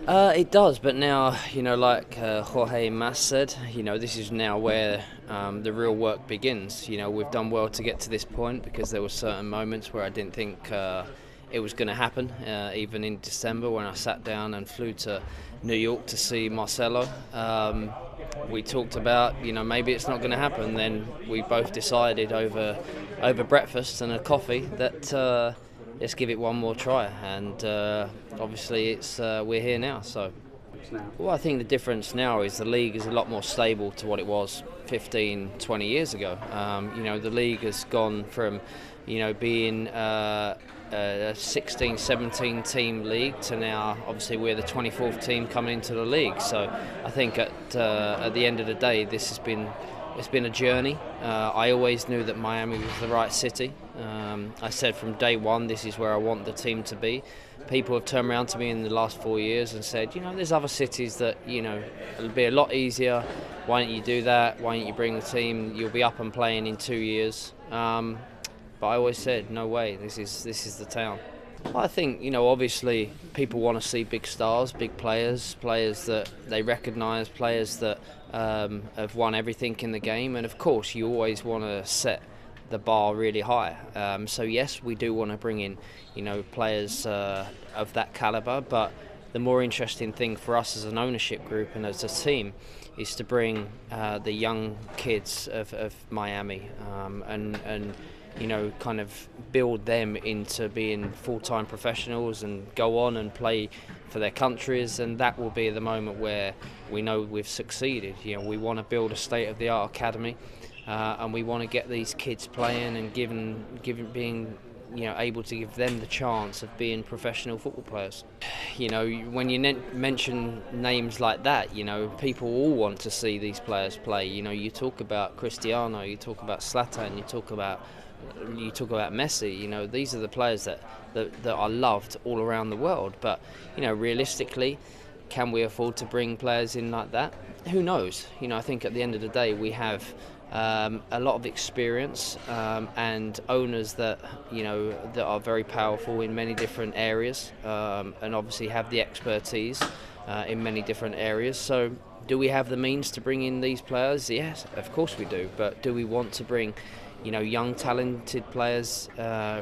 It does, but now, like Jorge Mas said, this is now where the real work begins. We've done well to get to this point because there were certain moments where I didn't think it was going to happen, even in December when I sat down and flew to New York to see Marcelo. We talked about, maybe it's not going to happen. Then we both decided over breakfast and a coffee that let's give it one more try. And obviously, we're here now. So, well, I think the difference now is the league is a lot more stable to what it was 15, 20 years ago. The league has gone from, being a 16, 17 team league to now, obviously, we're the 24th team coming into the league. So I think at the end of the day, it's been a journey. I always knew that Miami was the right city. I said from day one, this is where I want the team to be. People have turned around to me in the last 4 years and said, there's other cities that, it'll be a lot easier. Why don't you do that? Why don't you bring the team? You'll be up and playing in 2 years. But I always said, no way, this is the town. Well, I think, obviously people want to see big stars, big players that they recognise, players that have won everything in the game. And of course, you always want to set the bar really high. So yes, we do want to bring in, players of that calibre. But the more interesting thing for us as an ownership group and as a team is to bring the young kids of Miami and kind of build them into being full-time professionals and go on and play for their countries, and that will be the moment where we know we've succeeded. We want to build a state-of-the-art academy, and we want to get these kids playing and being able to give them the chance of being professional football players. When you mention names like that, people all want to see these players play. You talk about Cristiano, you talk about Zlatan, you talk about Messi. These are the players that are loved all around the world. But realistically, can we afford to bring players in like that? Who knows? I think at the end of the day, we have a lot of experience and owners that are very powerful in many different areas, and obviously have the expertise in many different areas. So, do we have the means to bring in these players? Yes, of course we do. But do we want to bring young talented players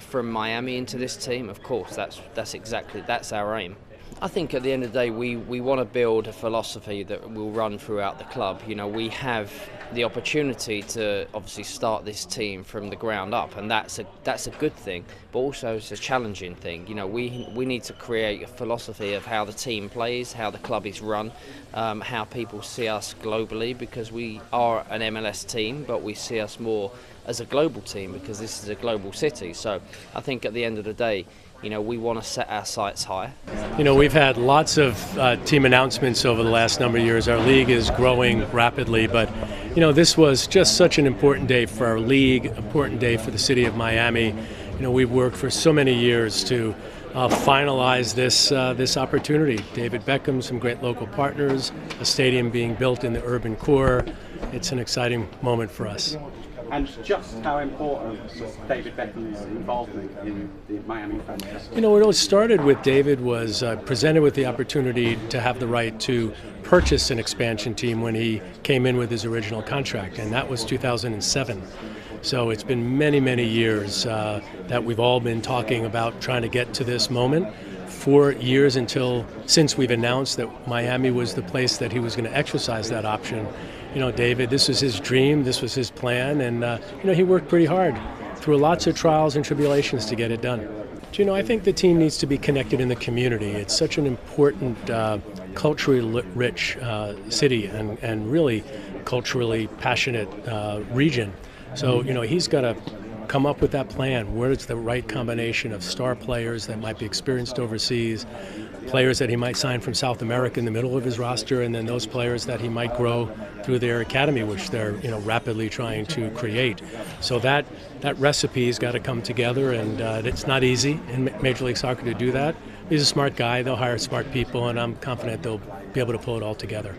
from Miami into this team? Of course, that's our aim. I think at the end of the day, we want to build a philosophy that will run throughout the club. We have the opportunity to obviously start this team from the ground up, and that's a good thing, but also it's a challenging thing. We need to create a philosophy of how the team plays, how the club is run, how people see us globally, because we are an MLS team, but we see us more as a global team because this is a global city. So I think at the end of the day, we want to set our sights high. We've had lots of team announcements over the last number of years. Our league is growing rapidly, but this was just such an important day for our league, important day for the city of Miami. We've worked for so many years to finalize this opportunity. David Beckham, some great local partners, a stadium being built in the urban core. It's an exciting moment for us. And just how important was David Beckham's involvement in the Miami franchise? What all started with David was presented with the opportunity to have the right to purchase an expansion team when he came in with his original contract, and that was 2007. So it's been many, many years that we've all been talking about trying to get to this moment. 4 years since we've announced that Miami was the place that he was going to exercise that option. David, this was his dream, this was his plan, and he worked pretty hard through lots of trials and tribulations to get it done. I think the team needs to be connected in the community. It's such an important, culturally rich city and really culturally passionate region. So, he's got to come up with that plan. Where is the right combination of star players that might be experienced overseas, players that he might sign from South America in the middle of his roster, and then those players that he might grow through their academy, which they're rapidly trying to create. So that recipe's got to come together, and it's not easy in Major League Soccer to do that. He's a smart guy. They'll hire smart people, and I'm confident they'll be able to pull it all together.